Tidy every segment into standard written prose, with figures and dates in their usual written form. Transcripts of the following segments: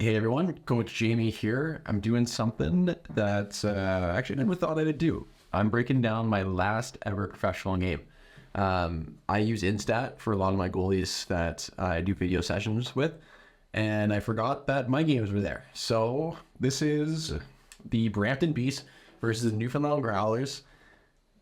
Hey everyone, Coach Jamie here. I'm doing something that actually I never thought I'd do. I'm breaking down my last ever professional game. I use Instat for a lot of my goalies that I do video sessions with, and I forgot that my games were there. So this is the Brampton Beasts versus the Newfoundland Growlers.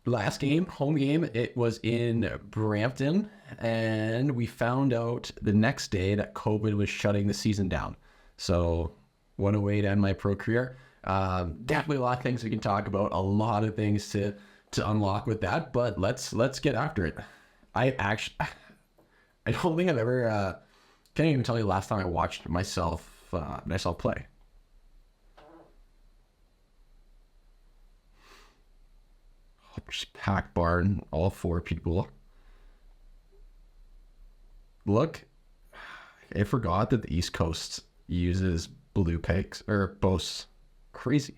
Last game, home game, it was in Brampton, and we found out the next day that COVID was shutting the season down. So what a way to end my pro career. Definitely a lot of things we can talk about, a lot of things to unlock with that, but let's get after it. I don't think I've ever, can't even tell you the last time I watched myself play. Just packed barn, all four people. Look, I forgot that the East Coast uses blue pegs or boasts. Crazy.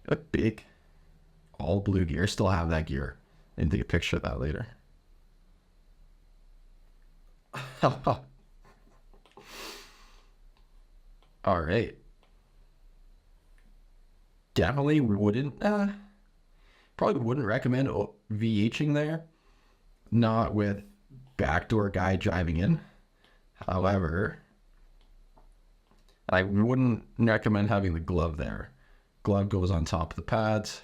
Look big. All blue gear. Still have that gear. And take a picture of that later. All right. Definitely probably wouldn't recommend VHing there. Not with backdoor guy driving in. However, I wouldn't recommend having the glove there. Glove goes on top of the pads.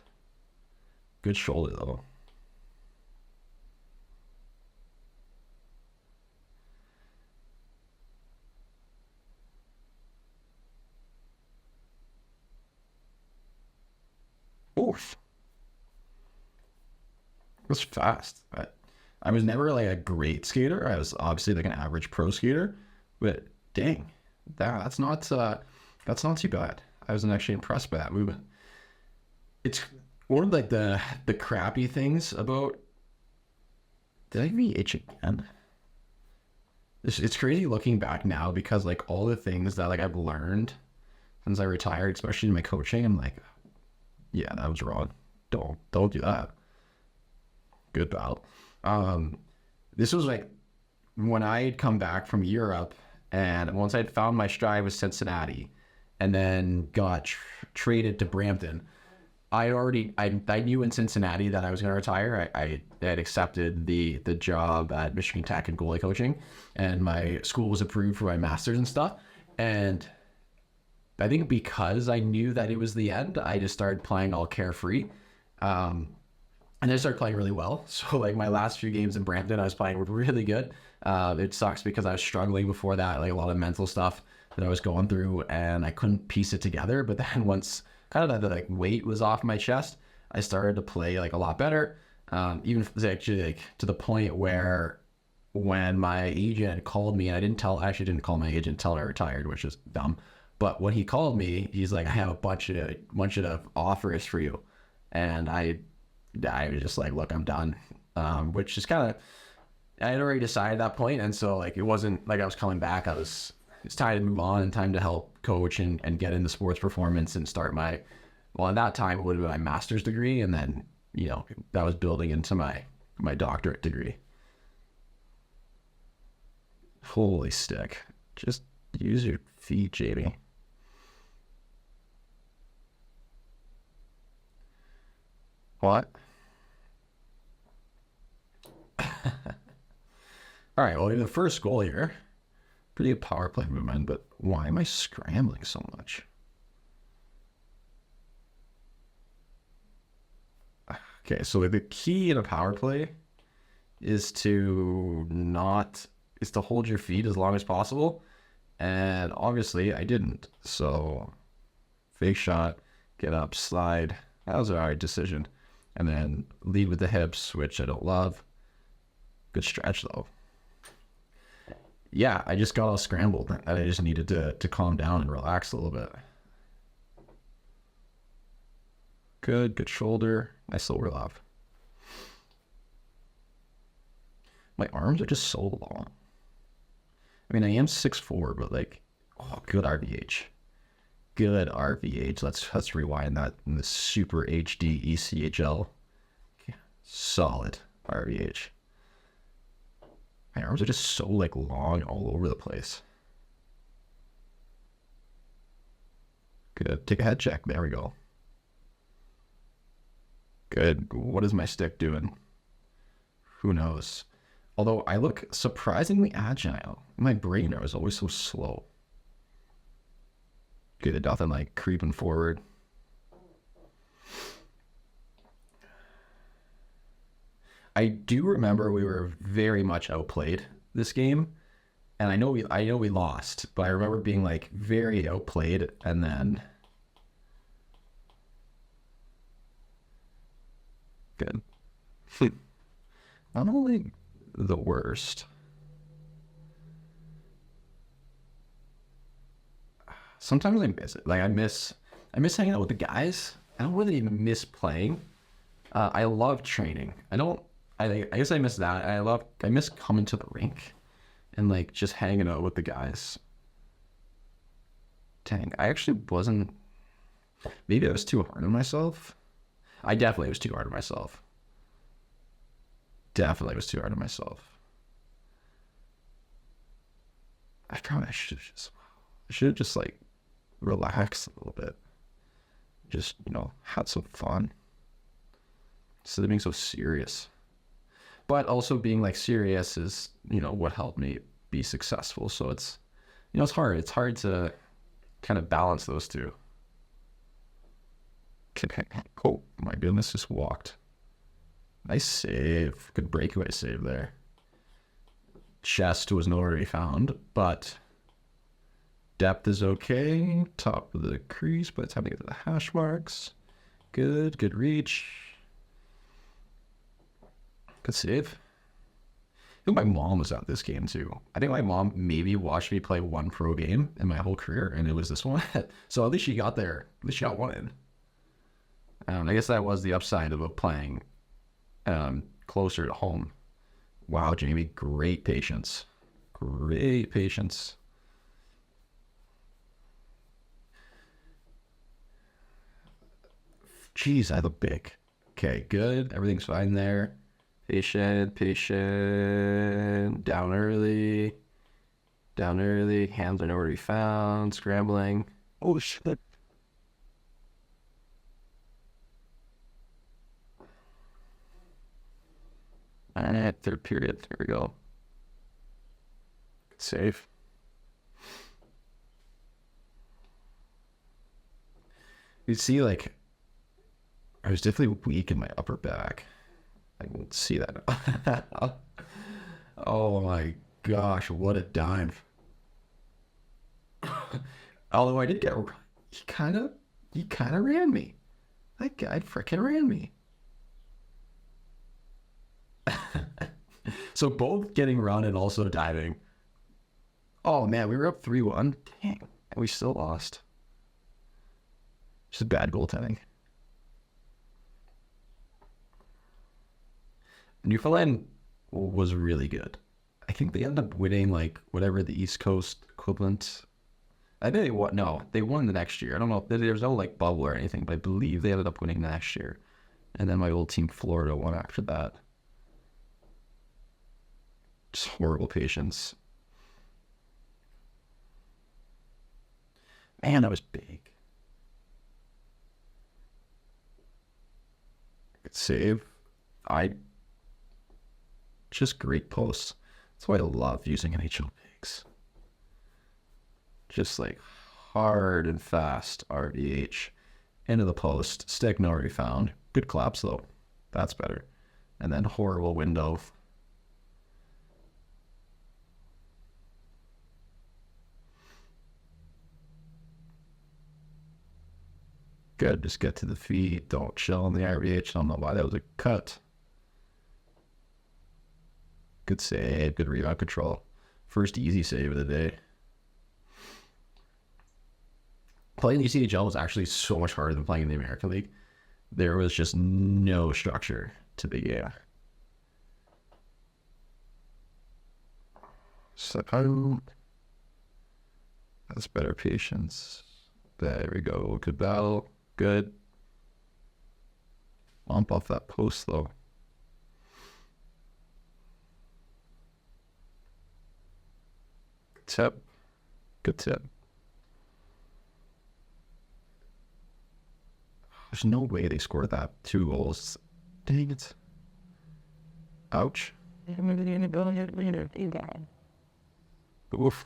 Good shoulder though. Oof. It was fast. I was never like a great skater. I was obviously like an average pro skater, but dang, that's not too bad. I was actually impressed by that movement. It's one of like the crappy things about. Did I VH again? It's crazy looking back now because like all the things that like I've learned since I retired, especially in my coaching, I'm like, yeah, that was wrong. Don't do that. Good battle. This was like when I had come back from Europe, and once I'd found my stride with Cincinnati, and then got traded to Brampton. I knew in Cincinnati that I was going to retire. I had accepted the job at Michigan Tech in goalie coaching, and my school was approved for my master's and stuff. And I think because I knew that it was the end, I just started playing all carefree. And I started playing really well. So like my last few games in Brampton, I was playing really good. It sucks because I was struggling before that, like a lot of mental stuff that I was going through, and I couldn't piece it together. But then once kind of the like weight was off my chest, I started to play like a lot better. Even actually like to the point where when my agent called me, and I actually didn't call my agent until I retired, which is dumb. But when he called me, he's like, I have a bunch of offers for you. And I was just like, look, I'm done. Which is kind of, I had already decided at that point. And so like, it wasn't like I was coming back. It's time to move on and time to help coach and get into sports performance and start at that time it would have been my master's degree. And then, that was building into my doctorate degree. Holy stick. Just use your feet, Jamie. What? All right, well, the first goal here, pretty good power play movement, but why am I scrambling so much? Okay, so the key in a power play is to hold your feet as long as possible. And obviously I didn't. So fake shot, get up, slide. That was an alright decision. And then lead with the hips, which I don't love. Good stretch though. Yeah, I just got all scrambled and I just needed to calm down and relax a little bit. Good shoulder. Nice little off. My arms are just so long. I mean, I am 6'4", but like, oh, good RVH. Good RVH. Let's rewind that in the super HD ECHL. Okay. Solid RVH. My arms are just so like long all over the place. Good. Take a head check. There we go. Good. What is my stick doing? Who knows? Although I look surprisingly agile. My brain was always so slow. Good. Nothing like creeping forward. I do remember we were very much outplayed this game, and I know we lost, but I remember being like very outplayed, and then good. Not only the worst. Sometimes I miss it. Like I miss hanging out with the guys. I don't really even miss playing. I love training. I guess I miss that. I miss coming to the rink and like just hanging out with the guys. Dang, I actually wasn't. Maybe I was too hard on myself. I definitely was too hard on myself. Definitely was too hard on myself. I should have just like relaxed a little bit. Just, had some fun. Instead of being so serious. But also being like serious is, what helped me be successful. So it's, it's hard. It's hard to kind of balance those two. Oh my goodness, just walked. Nice save. Good breakaway save there. Chest was nowhere to be found, but depth is okay. Top of the crease by the time to get to the hash marks. Good reach. Good save. I think my mom was at this game too. I think my mom maybe watched me play one pro game in my whole career, and it was this one. So at least she got there. At least she got one in. I guess that was the upside of playing closer to home. Wow, Jamie, great patience. Great patience. Jeez, I look big. Okay, good. Everything's fine there. Patient. Down early. Hands are nowhere to be found. Scrambling. Oh, shit. And third period. There we go. Save. You see, like, I was definitely weak in my upper back. I can see that. Oh my gosh, what a dive. Although I did get, he kind of ran me. That guy freaking ran me. So both getting run and also diving. Oh man, we were up 3-1. Dang, and we still lost. Just bad goaltending. Newfoundland was really good. I think they ended up winning like whatever the East Coast equivalent. I think they won. No, they won the next year. I don't know. There was no like bubble or anything, but I believe they ended up winning the next year. And then my old team, Florida, won after that. Just horrible patience. Man, that was big. Good save. Just great posts. That's why I love using NHL pigs. Just like hard and fast RVH. Into the post. Stick nowhere to be found. Good collapse though. That's better. And then horrible window. Good. Just get to the feet. Don't chill on the RVH. I don't know why that was a cut. Good save. Good rebound control. First easy save of the day. Playing the ECHL was actually so much harder than playing in the American League. There was just no structure to the game. So that's better patience. There we go. Good battle. Good. Bump off that post though. tip. Good tip. There's no way they scored that. 2 goals. Dang it. Ouch. Oof.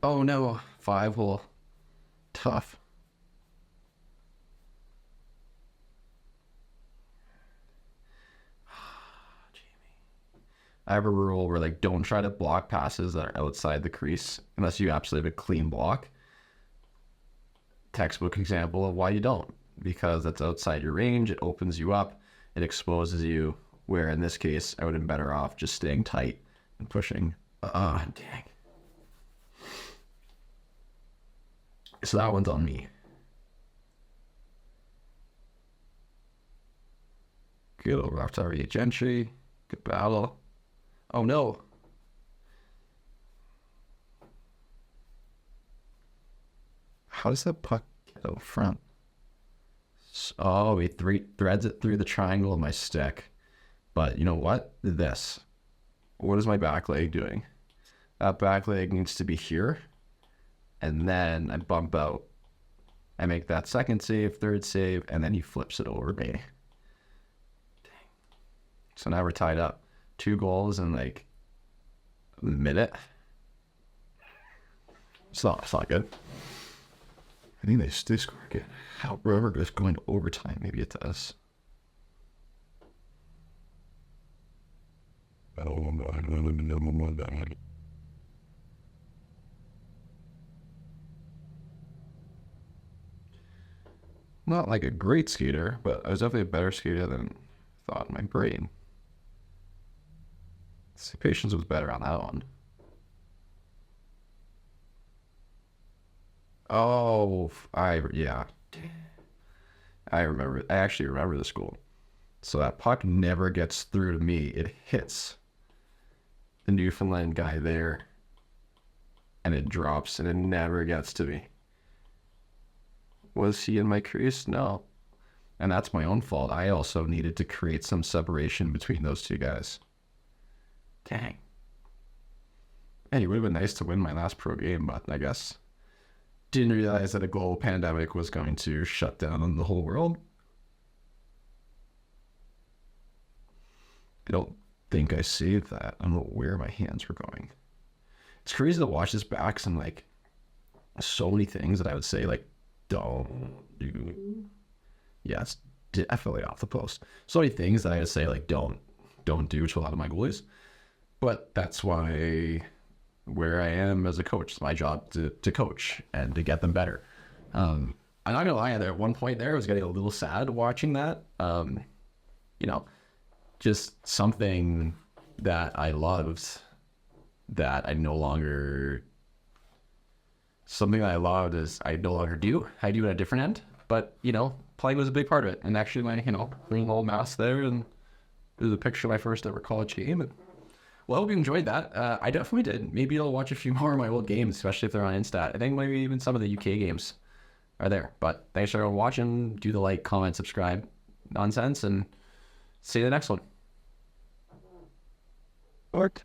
Oh no. 5 hole. Tough. I have a rule where, like, don't try to block passes that are outside the crease unless you absolutely have a clean block. Textbook example of why you don't. Because that's outside your range. It opens you up. It exposes you. Where in this case, I would have been better off just staying tight and pushing. Dang. So that one's on me. Good old Raftaria Gentry. Good battle. Oh no. How does that puck get out front? Oh, he threads it through the triangle of my stick. But you know what? This. What is my back leg doing? That back leg needs to be here. And then I bump out. I make that second save, third save, and then he flips it over me. Dang. So now we're tied up. 2 goals in like a minute. It's not good. I think they score again. However, it's going to overtime. Maybe it does. Not like a great skater, but I was definitely a better skater than I thought in my brain. See, patience was better on that one. Oh, yeah. I remember. I actually remember this goal. So that puck never gets through to me. It hits the Newfoundland guy there, and it drops, and it never gets to me. Was he in my crease? No. And that's my own fault. I also needed to create some separation between those 2 guys. Dang. Hey, it would have been nice to win my last pro game, but I guess didn't realize that a global pandemic was going to shut down the whole world. I don't think I saved that. I don't know where my hands were going. It's crazy to watch this back. Some like so many things that I would say like don't do. Yeah, it's definitely off the post. So many things that I would say like don't do to a lot of my goalies. But that's why where I am as a coach. It's my job to coach and to get them better. I'm not gonna lie, there at one point there I was getting a little sad watching that. You know, just something that I loved that I no longer is I no longer do. I do at a different end. But, you know, playing was a big part of it. And actually my, bringing old mouse there, and there's a picture of my first ever college game. And, well, I hope you enjoyed that. I definitely did. Maybe I'll watch a few more of my old games, especially if they're on Instat. I think maybe even some of the UK games are there. But thanks for watching. Do the like, comment, subscribe nonsense, and see you in the next one. Worked.